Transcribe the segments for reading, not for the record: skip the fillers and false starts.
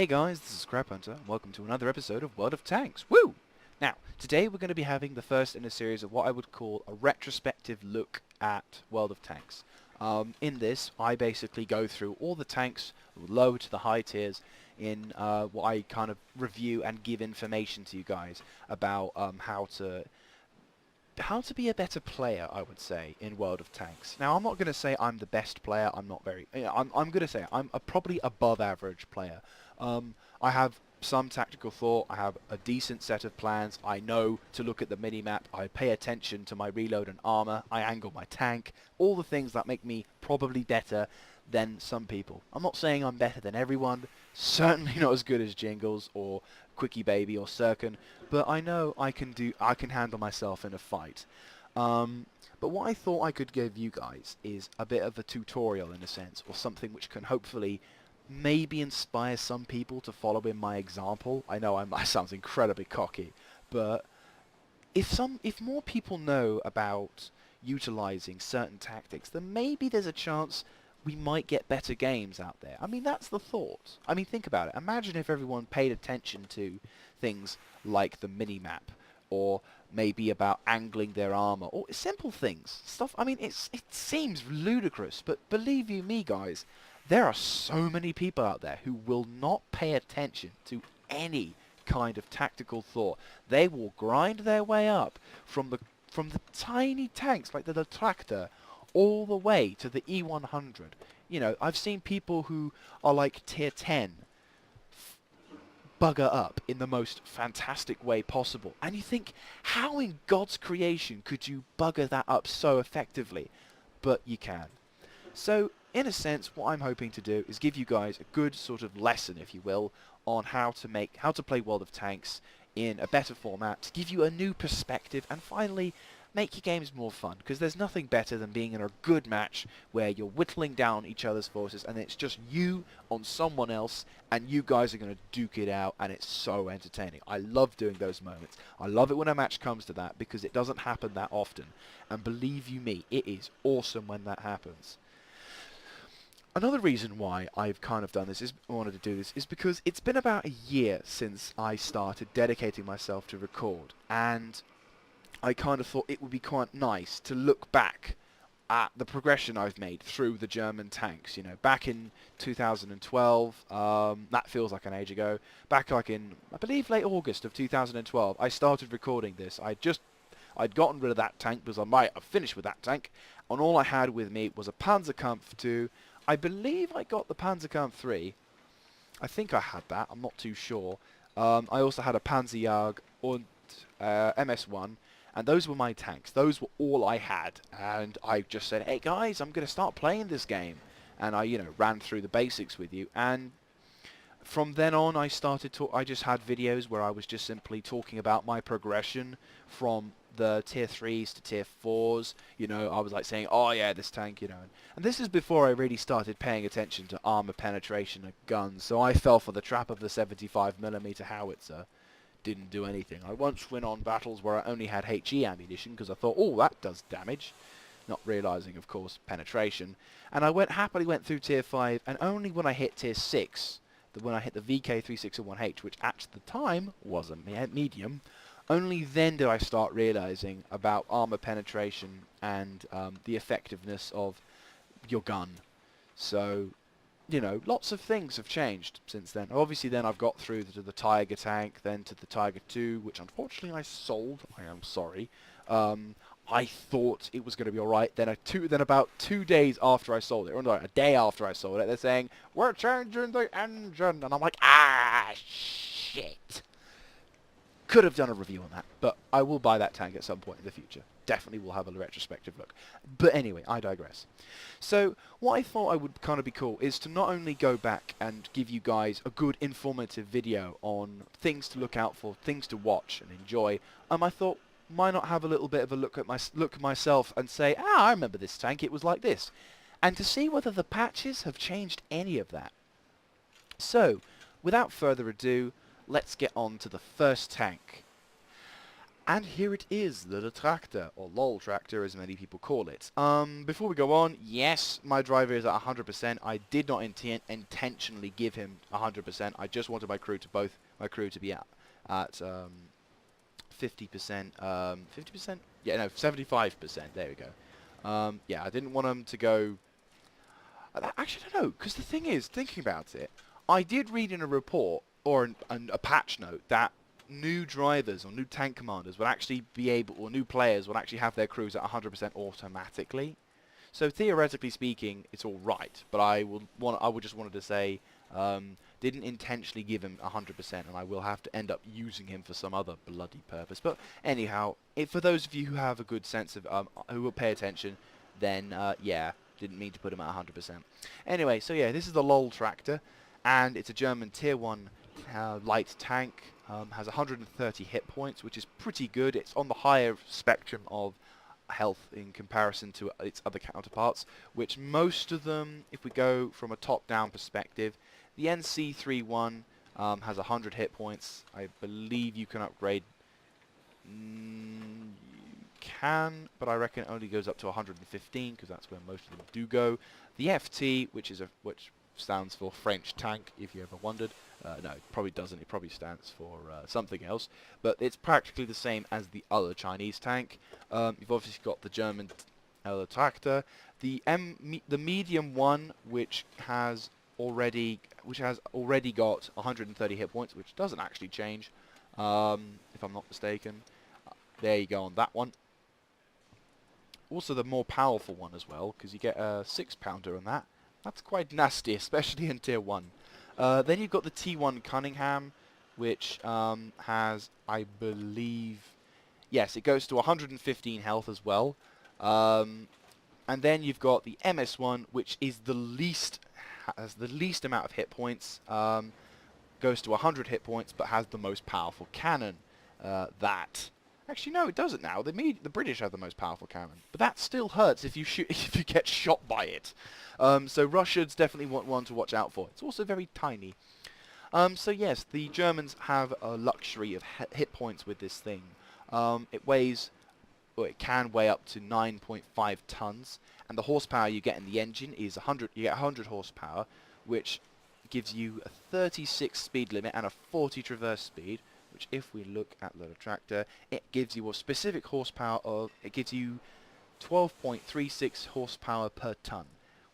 Hey guys, this is Crab Hunter, and welcome to another episode of World of Tanks. Woo! Now, today we're going to be having the first in a series of what I would call a retrospective look at World of Tanks. In this, I basically go through all the tanks, low to the high tiers, in what I kind of review and give information to you guys about how to be a better player, I would say, in World of Tanks. Now, I'm not going to say I'm the best player. I'm not very... I'm going to say I'm a probably above average player. I have some tactical thought. I have a decent set of plans. I know to look at the mini-map. I pay attention to my reload and armor. I angle my tank. All the things that make me probably better than some people. I'm not saying I'm better than everyone. Certainly not as good as Jingles or Quickie Baby or Sirkin, but I know I can handle myself in a fight. But what I thought I could give you guys is a bit of a tutorial in a sense, or something which can hopefully maybe inspire some people to follow in my example. I know I sound incredibly cocky, but if more people know about utilizing certain tactics, then maybe there's a chance we might get better games out there. I mean, that's the thought. I mean, think about it. Imagine if everyone paid attention to things like the mini-map, or maybe about angling their armor, or simple things. Stuff, I mean, it seems ludicrous, but believe you me, guys, there are so many people out there who will not pay attention to any kind of tactical thought. They will grind their way up from the tiny tanks like the Tractor all the way to the E100. You know, I've seen people who are like tier 10 bugger up in the most fantastic way possible. And you think, how in God's creation could you bugger that up so effectively? But you can. So, in a sense, what I'm hoping to do is give you guys a good sort of lesson, if you will, on how to play World of Tanks in a better format, to give you a new perspective, and finally make your games more fun, because there's nothing better than being in a good match where you're whittling down each other's forces and it's just you on someone else and you guys are going to duke it out, and it's so entertaining. I love doing those moments. I love it when a match comes to that, because it doesn't happen that often, and believe you me, it is awesome when that happens. Another reason why I've kind of done this, wanted to do this, is because it's been about a year since I started dedicating myself to record, and I kind of thought it would be quite nice to look back at the progression I've made through the German tanks. You know, back in 2012, that feels like an age ago, back like in, I believe, late August of 2012, I started recording this. I'd gotten rid of that tank because I might have finished with that tank, and all I had with me was a Panzerkampf 2. I believe I got the Panzerkampf 3. I think I had that. I'm not too sure. I also had a Panzerjagd and MS1, and those were my tanks. Those were all I had, and I just said, "Hey guys, I'm going to start playing this game," and I, ran through the basics with you. And from then on, I just had videos where I was just simply talking about my progression from the tier 3s to tier 4s. I was like saying, oh yeah, this tank, and this is before I really started paying attention to armor penetration and guns, so I fell for the trap of the 75mm howitzer. Didn't do anything. I once went on battles where I only had HE ammunition because I thought, oh, that does damage, not realizing, of course, penetration. And I happily went through tier 5, and only when I hit tier 6, when I hit the VK361H, which at the time was a medium, only then did I start realizing about armor penetration and the effectiveness of your gun. So, lots of things have changed since then. Obviously, then I've got through to the Tiger tank, then to the Tiger 2, which unfortunately I sold. I am sorry. I thought it was going to be alright. Then about 2 days after I sold it, or no, a day after I sold it, they're saying, we're changing the engine. And I'm like, shit. Could have done a review on that, but I will buy that tank at some point in the future. Definitely will have a retrospective look. But anyway, I digress. So, what I thought I would kind of be cool is to not only go back and give you guys a good informative video on things to look out for, things to watch and enjoy, I thought, why not have a little bit of a look at myself and say, I remember this tank, it was like this. And to see whether the patches have changed any of that. So, without further ado, let's get on to the first tank. And here it is, the Tractor, or LOL Tractor as many people call it. Before we go on, yes, my driver is at 100%. I did not intentionally give him 100%. I just wanted my crew to be at 50%, 50%? Yeah, no, 75%, there we go. Yeah, I didn't want them to go... Actually, I don't know, because the thing is, thinking about it, I did read in a report, or a patch note, that new drivers or new tank commanders would actually be able, or new players would actually have their crews at 100% automatically. So theoretically speaking, it's all right. But I would just wanted to say, didn't intentionally give him 100%, and I will have to end up using him for some other bloody purpose. But anyhow, for those of you who have a good sense of, who will pay attention, then yeah, didn't mean to put him at 100%. Anyway, so yeah, this is the LOL Tractor, and it's a German Tier 1 light tank. Has 130 hit points, which is pretty good. It's on the higher spectrum of health in comparison to its other counterparts, which most of them, if we go from a top-down perspective, the NC31 has 100 hit points. I believe you can upgrade. You can, but I reckon it only goes up to 115 because that's where most of them do go. The FT, which stands for French tank, if you ever wondered. No, it probably doesn't. It probably stands for something else. But it's practically the same as the other Chinese tank. You've obviously got the German Tractor, the medium one, which has already got 130 hit points, which doesn't actually change, if I'm not mistaken. There you go on that one. Also the more powerful one as well, because you get a 6-pounder on that. That's quite nasty, especially in Tier 1. Then you've got the T1 Cunningham, which has, I believe... Yes, it goes to 115 health as well. And then you've got the MS1, which is has the least amount of hit points. Goes to 100 hit points, but has the most powerful cannon. Actually, no, it doesn't now. The British have the most powerful cannon, but that still hurts if you get shot by it. So Russians definitely want one to watch out for. It's also very tiny. So yes, the Germans have a luxury of hit points with this thing. It can weigh up to 9.5 tons, and the horsepower you get in the engine is 100. You get 100 horsepower, which gives you a 36 speed limit and a 40 traverse speed. Which, if we look at the Tractor, it gives you a specific horsepower of, it gives you 12.36 horsepower per ton,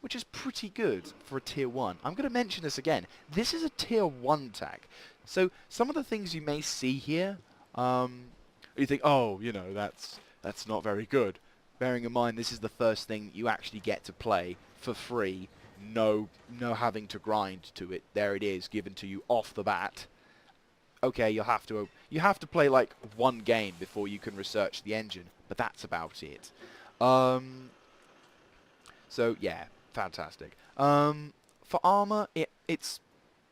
which is pretty good for a Tier 1. I'm going to mention this again. This is a Tier 1 tank. So some of the things you may see here, you think, oh, you know, that's not very good. Bearing in mind, this is the first thing you actually get to play for free. No having to grind to it. There it is, given to you off the bat. Okay, you have to play like one game before you can research the engine, but that's about it. So yeah, fantastic. For armor, it's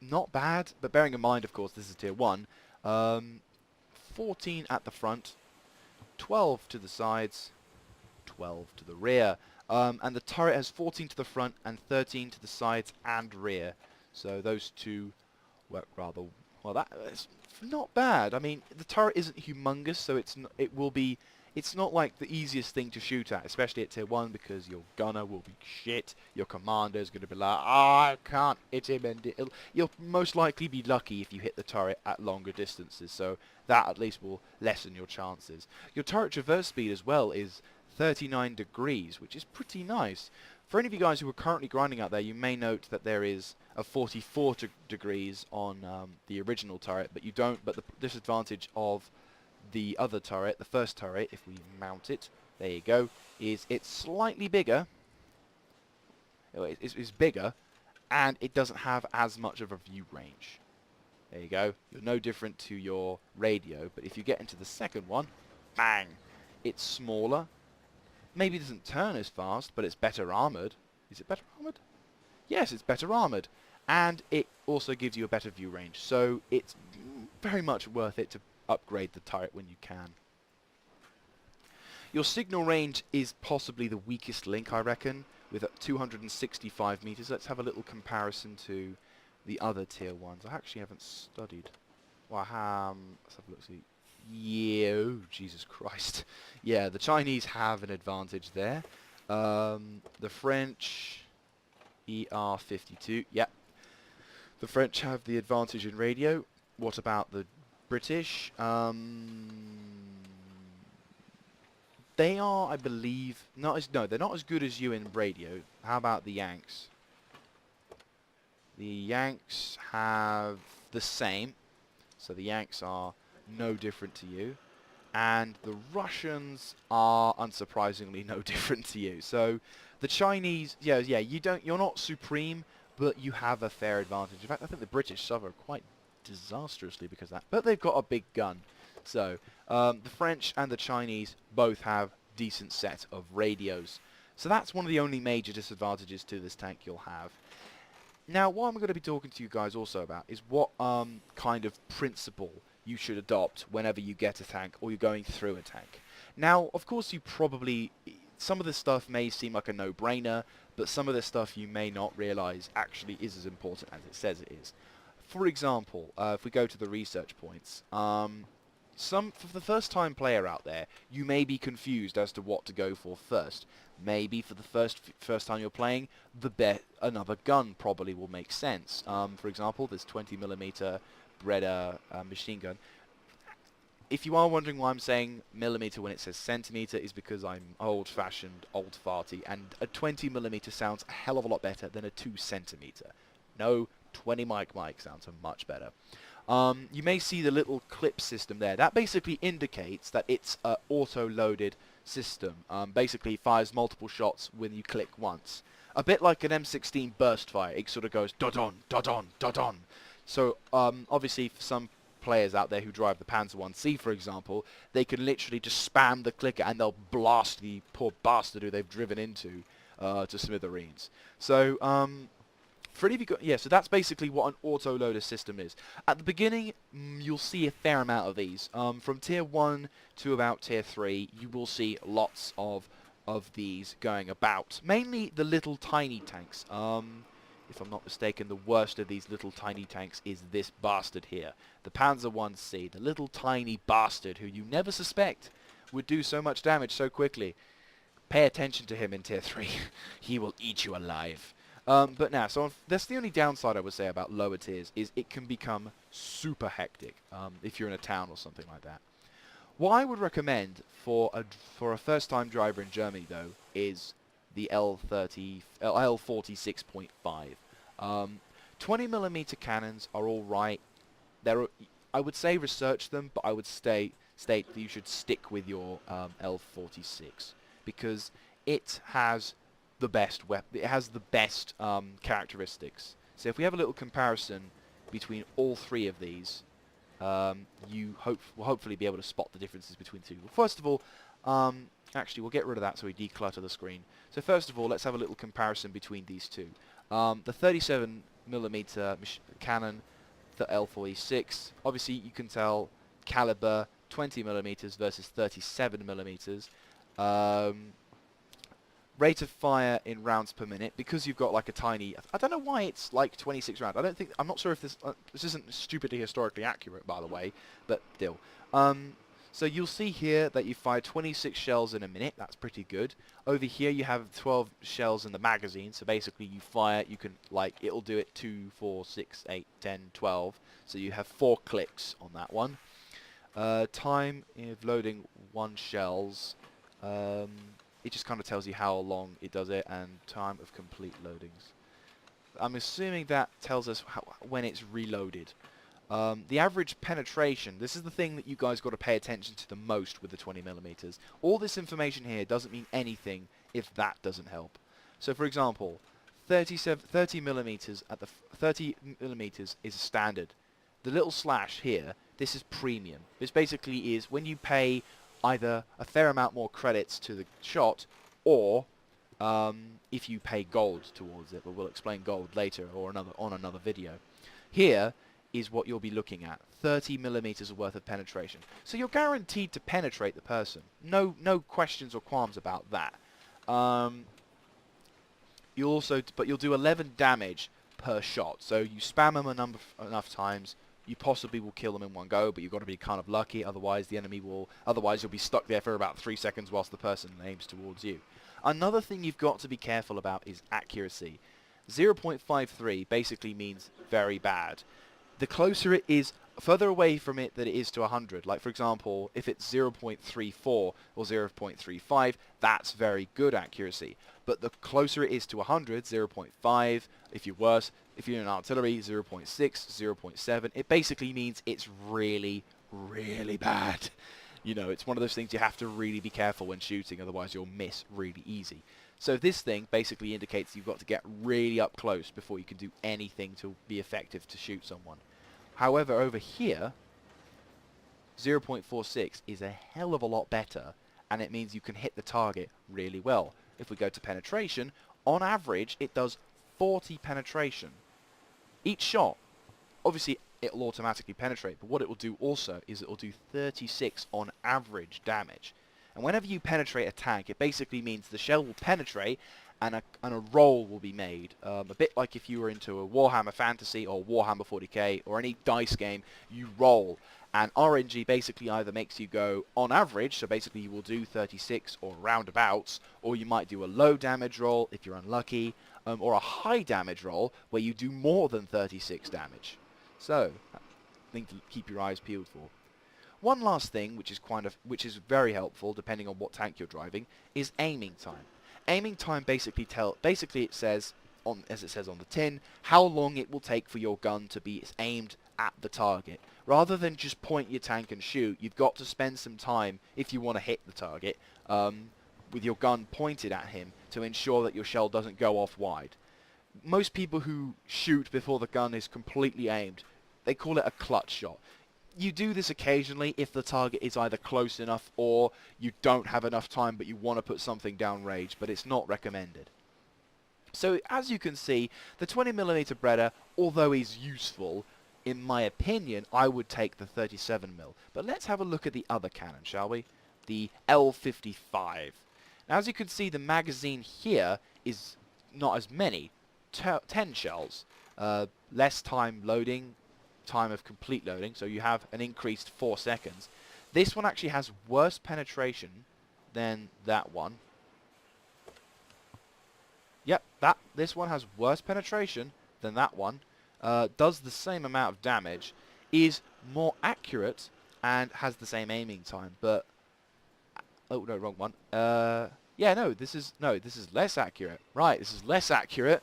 not bad, but bearing in mind, of course, this is Tier 1. 14 at the front, 12 to the sides, 12 to the rear. And the turret has 14 to the front and 13 to the sides and rear. So those two work rather well. That's not bad. I mean, the turret isn't humongous, so it's not like the easiest thing to shoot at, especially at Tier 1, because your gunner will be shit. Your commander is going to be like, I can't hit him, and you'll most likely be lucky if you hit the turret at longer distances, so that at least will lessen your chances. Your turret traverse speed as well is 39 degrees, which is pretty nice. For any of you guys who are currently grinding out there, you may note that there is a 44 degrees on the original turret, but the disadvantage of the other turret, the first turret, if we mount it, there you go, is it's slightly bigger. It's bigger, and it doesn't have as much of a view range. There you go. You're no different to your radio, but if you get into the second one, bang, it's smaller. Maybe it doesn't turn as fast, but it's better armoured. Is it better armoured? Yes, it's better armoured. And it also gives you a better view range. So it's very much worth it to upgrade the turret when you can. Your signal range is possibly the weakest link, I reckon, with 265 meters. Let's have a little comparison to the other Tier 1s. I actually haven't studied. Well, let's have a look. See. Yeah, oh, Jesus Christ. Yeah, the Chinese have an advantage there. The French, ER-52, yeah. The French have the advantage in radio. What about the British? They are, I believe, they're not as good as you in radio. How about the Yanks? The Yanks have the same. So the Yanks are no different to you. And the Russians are, unsurprisingly, no different to you. So the Chinese, you're not supreme, but you have a fair advantage. In fact, I think the British suffer quite disastrously because of that. But they've got a big gun. So the French and the Chinese both have decent set of radios. So that's one of the only major disadvantages to this tank you'll have. Now, what I'm going to be talking to you guys also about is what kind of principle you should adopt whenever you get a tank or you're going through a tank. Now, of course, some of this stuff may seem like a no-brainer, but some of this stuff you may not realize actually is as important as it says it is. For example, if we go to the research points, for the first-time player out there, you may be confused as to what to go for first. Maybe for the first time you're playing, another gun probably will make sense. For example, this 20mm Breda machine gun. If you are wondering why I'm saying millimeter when it says centimeter, is because I'm old-fashioned, old-farty, and a 20mm sounds a hell of a lot better than a 2cm. No, 20 mic sounds much better. You may see the little clip system there. That basically indicates that it's an auto-loaded system. Basically fires multiple shots when you click once. A bit like an M16 burst fire. It sort of goes dot-on, dot-on, dot-on. So obviously for some players out there who drive the Panzer 1C, for example, they can literally just spam the clicker and they'll blast the poor bastard who they've driven into to smithereens. So for any of you so that's basically what an autoloader system is. At the beginning, you'll see a fair amount of these. From tier 1 to about tier 3, you will see lots of these going about. Mainly the little tiny tanks. If I'm not mistaken, the worst of these little tiny tanks is this bastard here. The Panzer 1C, the little tiny bastard who you never suspect would do so much damage so quickly. Pay attention to him in tier 3. He will eat you alive. But now, so that's the only downside I would say about lower tiers, is it can become super hectic if you're in a town or something like that. What I would recommend for a first-time driver in Germany, though, is the L46.5. 20mm cannons are all right. I would say research them, but I would state that you should stick with your L46 because it has the best weapon. It has the best characteristics. So if we have a little comparison between all three of these, you will hopefully be able to spot the differences between the two. Well, first of all, actually we'll get rid of that so we declutter the screen. So first of all, let's have a little comparison between these two. The 37mm cannon, the L46. Obviously, you can tell caliber 20mm versus 37mm. Rate of fire in rounds per minute, because you've got like a tiny... I don't know why it's like 26 rounds. I'm not sure if this isn't stupidly historically accurate, by the way, but still. So you'll see here that you fire 26 shells in a minute. That's pretty good. Over here you have 12 shells in the magazine. So basically you fire, it'll do it 2, 4, 6, 8, 10, 12. So you have 4 clicks on that one. Time of loading 1 shells. It just kind of tells you how long it does it, and time of complete loadings. I'm assuming that tells us when it's reloaded. The average penetration, this is the thing that you guys got to pay attention to the most with the 20mm. All this information here doesn't mean anything if that doesn't help. So for example, 30mm at the 30mm is standard. The little slash here, this is premium. This basically is when you pay either a fair amount more credits to the shot, or if you pay gold towards it, but we'll explain gold later or on another video. Here is what you'll be looking at, 30mm worth of penetration. So you're guaranteed to penetrate the person. No questions or qualms about that. You'll do 11 damage per shot. So you spam them enough times, you possibly will kill them in one go, but you've got to be kind of lucky, otherwise you'll be stuck there for about 3 seconds whilst the person aims towards you. Another thing you've got to be careful about is accuracy. 0.53 basically means very bad. The closer it is, further away from it that it is to 100, like for example, if it's 0.34 or 0.35, that's very good accuracy. But the closer it is to 100, 0.5, if you're worse, if you're in artillery, 0.6, 0.7, it basically means it's really, really bad. You know, it's one of those things you have to really be careful when shooting, otherwise you'll miss really easy. So this thing basically indicates you've got to get really up close before you can do anything to be effective to shoot someone. However, over here, 0.46 is a hell of a lot better, and it means you can hit the target really well. If we go to penetration, on average, it does 40 penetration. Each shot, obviously, it'll automatically penetrate, but what it will do also is it will do 36 on average damage. And whenever you penetrate a tank, it basically means the shell will penetrate and a roll will be made. A bit like if you were into a Warhammer Fantasy or Warhammer 40k or any dice game, you roll. And RNG basically either makes you go on average, so basically you will do 36 or roundabouts, or you might do a low damage roll if you're unlucky, or a high damage roll where you do more than 36 damage. So, thing to keep your eyes peeled for. One last thing, which is very helpful depending on what tank you're driving, is aiming time. Aiming time basically it says as it says on the tin, how long it will take for your gun to be aimed at the target. Rather than just point your tank and shoot, you've got to spend some time if you want to hit the target with your gun pointed at him to ensure that your shell doesn't go off wide. Most people who shoot before the gun is completely aimed, they call it a clutch shot. You do this occasionally if the target is either close enough or you don't have enough time but you want to put something downrange, but it's not recommended. So as you can see, the 20mm Beretta, although is useful, in my opinion, I would take the 37mm. But let's have a look at the other cannon, shall we? The L55. Now as you can see, the magazine here is not as many, 10 shells, less time loading, time of complete loading, so you have an increased 4 seconds. This one actually has worse penetration than that one. Yep, this one has worse penetration than that one, does the same amount of damage, is more accurate, and has the same aiming time, but... Oh, no, wrong one. Yeah, no, this is less accurate. Right, this is less accurate,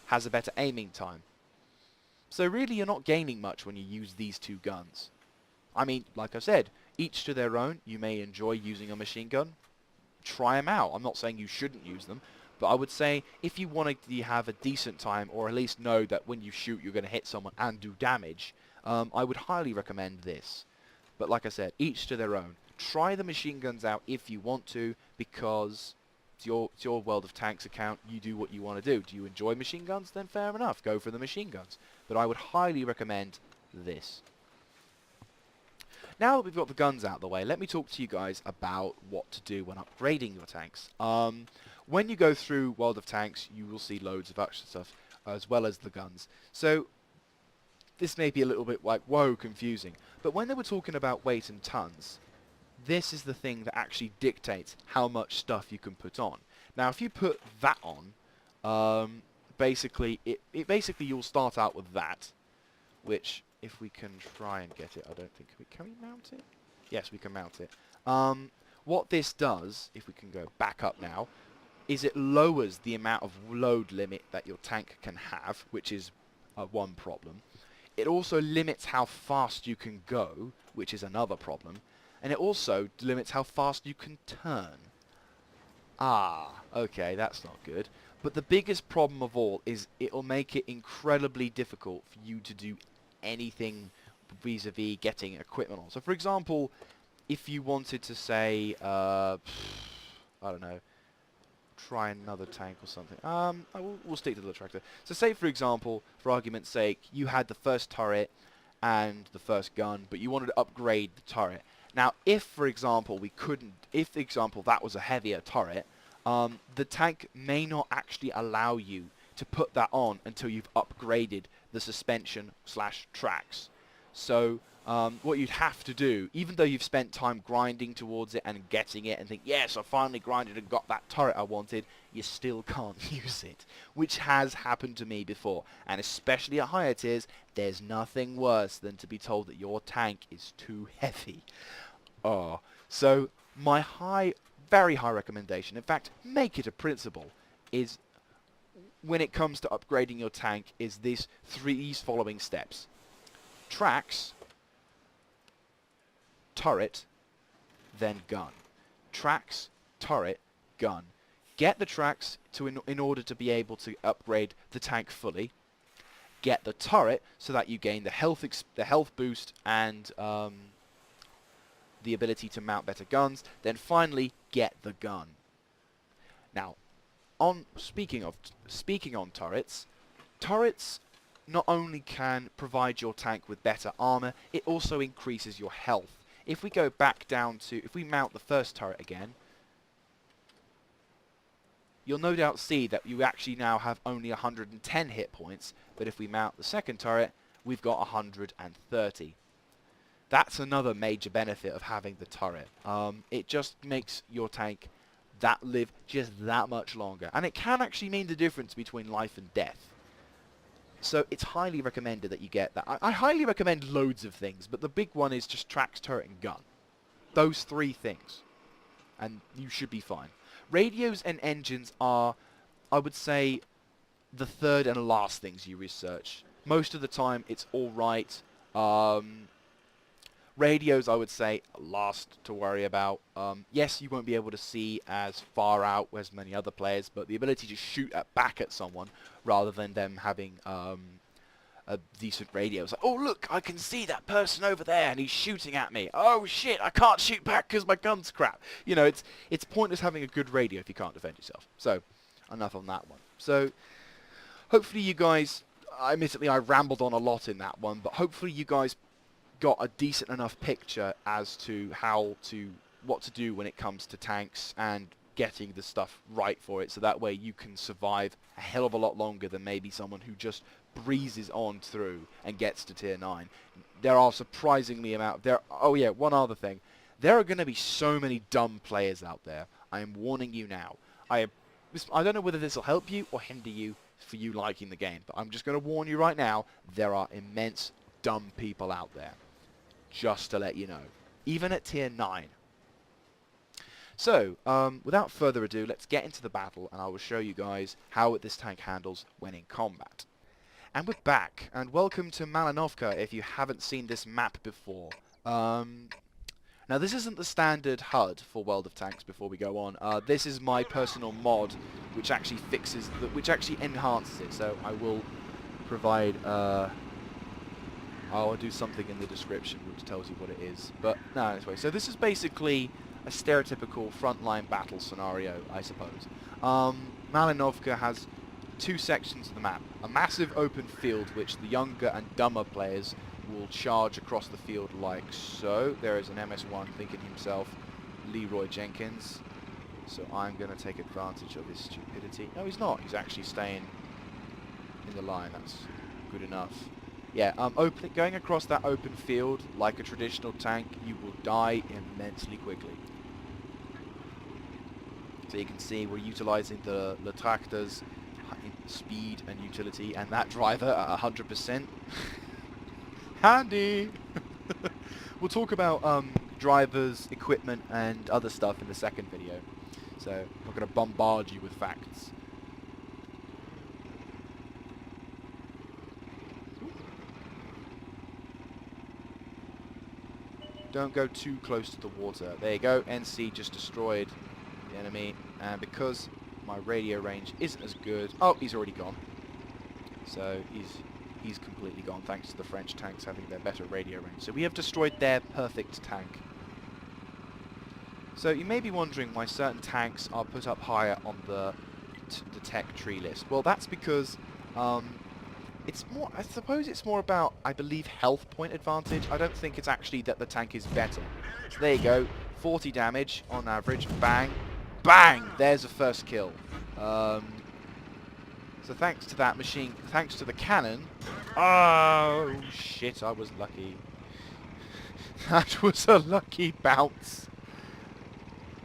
has a better aiming time. So really you're not gaining much when you use these two guns. I mean, like I said, each to their own. You may enjoy using a machine gun. Try them out. I'm not saying you shouldn't use them, but I would say if you want to have a decent time, or at least know that when you shoot you're going to hit someone and do damage, I would highly recommend this. But like I said, each to their own. Try the machine guns out if you want to, because it's your World of Tanks account. You do what you want to do. Do you enjoy machine guns? Then fair enough, go for the machine guns. But I would highly recommend this. Now that we've got the guns out of the way, let me talk to you guys about what to do when upgrading your tanks. When you go through World of Tanks, you will see loads of extra stuff, as well as the guns. So this may be a little bit like, whoa, confusing. But when they were talking about weight and tons, this is the thing that actually dictates how much stuff you can put on. Now, if you put that on, basically, you'll start out with that, which, if we can try and get it, I don't think, can we mount it? Yes, we can mount it. What this does, if we can go back up now, is it lowers the amount of load limit that your tank can have, which is one problem. It also limits how fast you can go, which is another problem. And it also limits how fast you can turn. Ah, okay, that's not good. But the biggest problem of all is it'll make it incredibly difficult for you to do anything vis-a-vis getting equipment on. So for example, if you wanted to say, I don't know, try another tank or something. We'll stick to the tractor. So say for example, for argument's sake, you had the first turret and the first gun, but you wanted to upgrade the turret. Now, if, for example, that was a heavier turret, the tank may not actually allow you to put that on until you've upgraded the suspension / tracks. So what you'd have to do, even though you've spent time grinding towards it and getting it and think, yes, I finally grinded and got that turret I wanted, you still can't use it, which has happened to me before. And especially at higher tiers, there's nothing worse than to be told that your tank is too heavy. Oh, so my very high recommendation, in fact, make it a principle, is when it comes to upgrading your tank, is these following steps. Tracks, turret, then gun. Tracks, turret, gun. Get the tracks in order to be able to upgrade the tank fully. Get the turret so that you gain the health boost and the ability to mount better guns. Then finally, get the gun. Now, speaking on turrets, turrets not only can provide your tank with better armor, it also increases your health. If we go back down to, if we mount the first turret again, you'll no doubt see that you actually now have only 110 hit points, but if we mount the second turret, we've got 130. That's another major benefit of having the turret. It just makes your tank live just that much longer, and it can actually mean the difference between life and death. So it's highly recommended that you get that. I highly recommend loads of things, but the big one is just tracks, turret, and gun. Those 3 things, and you should be fine. Radios and engines are, I would say, the third and last things you research. Most of the time, it's all right. Radios, I would say, last to worry about. Yes, you won't be able to see as far out as many other players, but the ability to shoot back at someone rather than them having a decent radio. It's like, oh look, I can see that person over there and he's shooting at me. Oh shit, I can't shoot back because my gun's crap. You know, it's pointless having a good radio if you can't defend yourself. So, enough on that one. So, hopefully you guys, admittedly I rambled on a lot in that one, but hopefully you guys got a decent enough picture as to what to do when it comes to tanks and getting the stuff right for it, so that way you can survive a hell of a lot longer than maybe someone who just breezes on through and gets to tier 9. There are surprisingly oh yeah, one other thing. There are going to be so many dumb players out there. I am warning you now. I don't know whether this will help you or hinder you for you liking the game, but I'm just going to warn you right now, there are immense dumb people out there. Just to let you know. Even at tier 9. So, without further ado, let's get into the battle, and I will show you guys how this tank handles when in combat. And we're back, and welcome to Malinovka if you haven't seen this map before. Now this isn't the standard HUD for World of Tanks before we go on. This is my personal mod, which actually actually enhances it, so I will provide, I'll do something in the description which tells you what it is. But, no, anyway, so this is basically a stereotypical frontline battle scenario, I suppose. Malinovka has 2 sections of the map. A massive open field which the younger and dumber players will charge across the field like so. There is an MS-1 thinking himself Leroy Jenkins. So I'm going to take advantage of his stupidity. No, he's not. He's actually staying in the line. That's good enough. Yeah, going across that open field like a traditional tank, you will die immensely quickly. So you can see we're utilizing the Tractor's speed and utility, and that driver at 100%. Handy! We'll talk about drivers, equipment, and other stuff in the second video. So I'm not going to bombard you with facts. Don't go too close to the water. There you go. NC just destroyed the enemy, and because my radio range isn't as good... Oh, he's already gone. So he's completely gone, thanks to the French tanks having their better radio range. So we have destroyed their perfect tank. So you may be wondering why certain tanks are put up higher on the tech tree list. Well, that's because it's more, I suppose it's more about, I believe, health point advantage. I don't think it's actually that the tank is better. So there you go, 40 damage on average, bang, bang, there's a first kill. So thanks to that machine, thanks to the cannon... Oh, shit, I was lucky. That was a lucky bounce.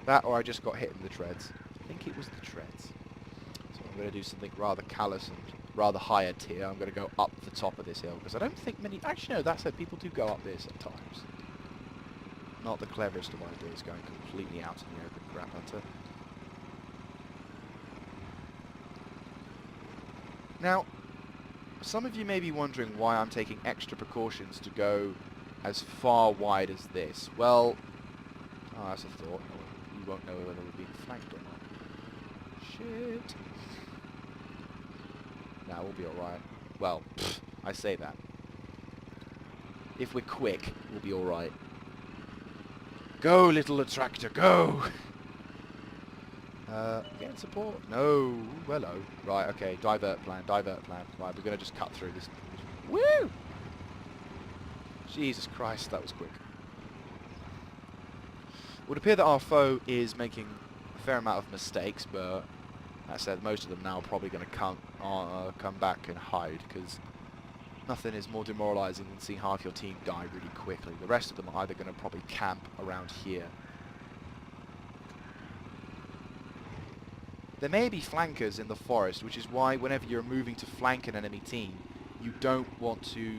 That or I just got hit in the treads. I think it was the treads. So I'm going to do something rather callous and rather higher tier. I'm going to go up the top of this hill, because I don't think many... Actually, no, that said, people do go up this at times. Not the cleverest of ideas, going completely out in the open, crap hunter. Now, some of you may be wondering why I'm taking extra precautions to go as far wide as this. Well, that's a thought. You won't know whether we're being flanked or not. Shit. Nah, we'll be alright. Well, I say that. If we're quick, we'll be alright. Go, little attractor, go! Getting support? No. Hello. Right, okay. Divert plan, divert plan. Right, we're going to just cut through this. Woo! Jesus Christ, that was quick. It would appear that our foe is making a fair amount of mistakes, but that said, most of them now are probably going to come back and hide, because nothing is more demoralising than seeing half your team die really quickly. The rest of them are either going to probably camp around here. There may be flankers in the forest, which is why whenever you're moving to flank an enemy team, you don't want to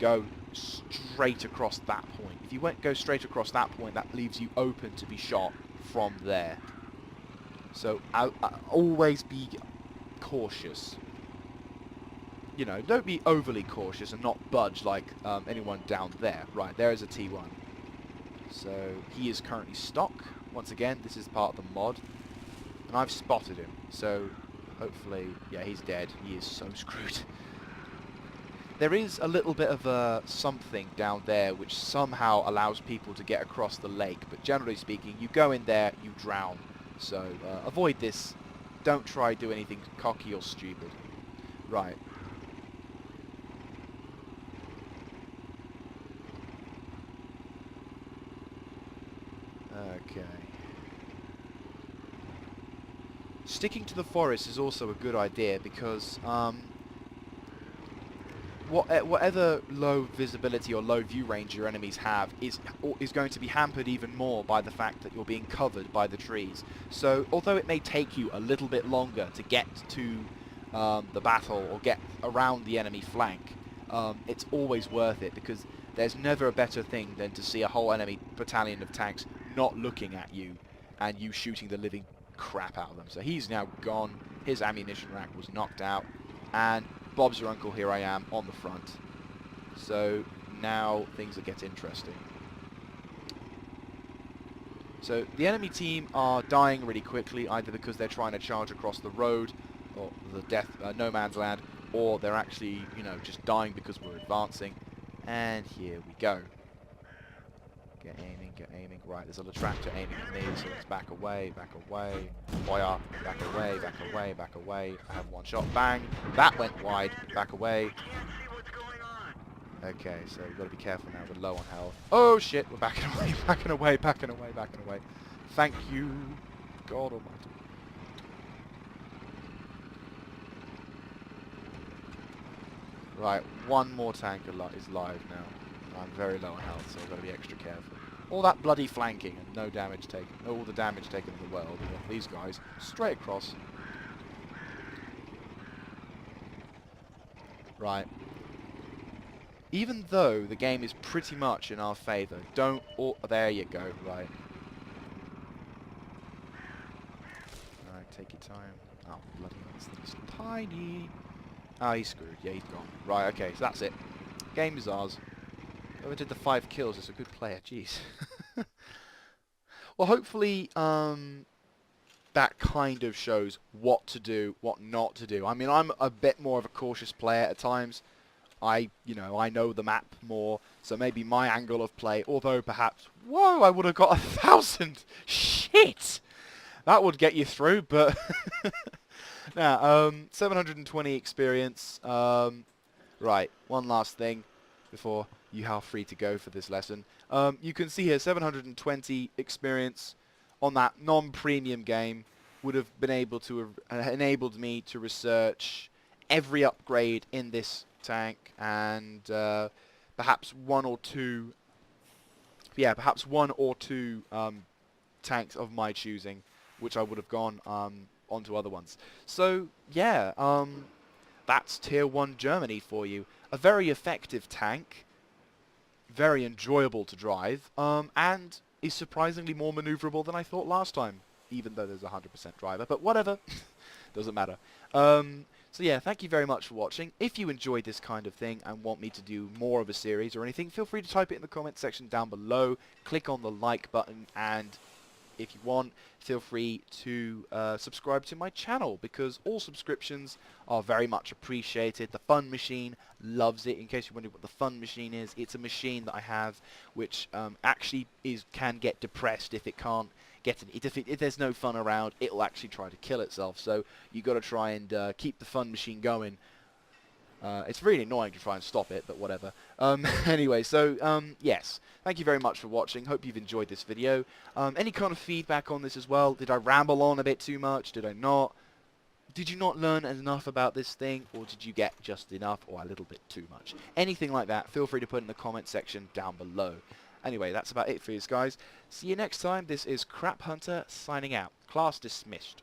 go straight across that point. If you go straight across that point, that leaves you open to be shot from there. So always be cautious. You know, don't be overly cautious and not budge like anyone down there. Right, there is a T1. So he is currently stock. Once again, this is part of the mod. And I've spotted him, so hopefully, yeah, he's dead. He is so screwed. There is a little bit of something down there which somehow allows people to get across the lake, but generally speaking, you go in there, you drown. So avoid this. Don't try to do anything cocky or stupid. Right. Okay. Sticking to the forest is also a good idea because whatever low visibility or low view range your enemies have is going to be hampered even more by the fact that you're being covered by the trees. So although it may take you a little bit longer to get to the battle or get around the enemy flank, it's always worth it, because there's never a better thing than to see a whole enemy battalion of tanks not looking at you and you shooting the living crap out of them. So he's now gone, his ammunition rack was knocked out, and Bob's your uncle, here I am on the front. So now things will get interesting. So the enemy team are dying really quickly, either because they're trying to charge across the road or the no man's land, or they're actually, you know, just dying because we're advancing. And here we go. Get aiming, get aiming. Right, there's a Latractor aiming at me, so let's back away, back away. Boya, back away, back away, back away. I have one shot, bang. That went wide, back away. Okay, so we've got to be careful now, we're low on health. Oh shit, we're backing away, backing away, backing away, backing away. Thank you, God almighty. Right, one more tank is live now. I'm very low on health, so I've got to be extra careful. All that bloody flanking and no damage taken. All the damage taken in the world. These guys, straight across. Right. Even though the game is pretty much in our favour, don't... Oh, there you go, right. Alright, take your time. Oh, bloody hell, this thing's tiny. Ah, he's screwed. Yeah, he's gone. Right, okay, so that's it. Game is ours. Whoever did the 5 kills is a good player, jeez. Well, hopefully that kind of shows what to do, what not to do. I mean, I'm a bit more of a cautious player at times. I know the map more, so maybe my angle of play, although perhaps, whoa, I would have got 1,000. Shit! That would get you through, but... Now, 720 experience. Right, one last thing before you are free to go for this lesson. You can see here 720 experience on that non-premium game would have been able to enabled me to research every upgrade in this tank, and perhaps one or two tanks of my choosing, which I would have gone onto other ones. So yeah, that's Tier 1 Germany for you. A very effective tank, very enjoyable to drive, and is surprisingly more maneuverable than I thought last time, even though there's a 100% driver, but whatever, doesn't matter. So yeah, thank you very much for watching. If you enjoyed this kind of thing and want me to do more of a series or anything, feel free to type it in the comment section down below, click on the like button, and if you want, feel free to subscribe to my channel, because all subscriptions are very much appreciated. The Fun Machine loves it. In case you're wondering what the Fun Machine is, it's a machine that I have which actually can get depressed if it can't get an, if there's no fun around, it'll actually try to kill itself. So you got to try and keep the Fun Machine going. It's really annoying to try and stop it, but whatever. Anyway, so yes, thank you very much for watching. Hope you've enjoyed this video. Any kind of feedback on this as well? Did I ramble on a bit too much? Did I not? Did you not learn enough about this thing, or did you get just enough, or a little bit too much? Anything like that, feel free to put in the comment section down below. Anyway, that's about it for you guys. See you next time. This is Crap Hunter signing out. Class dismissed.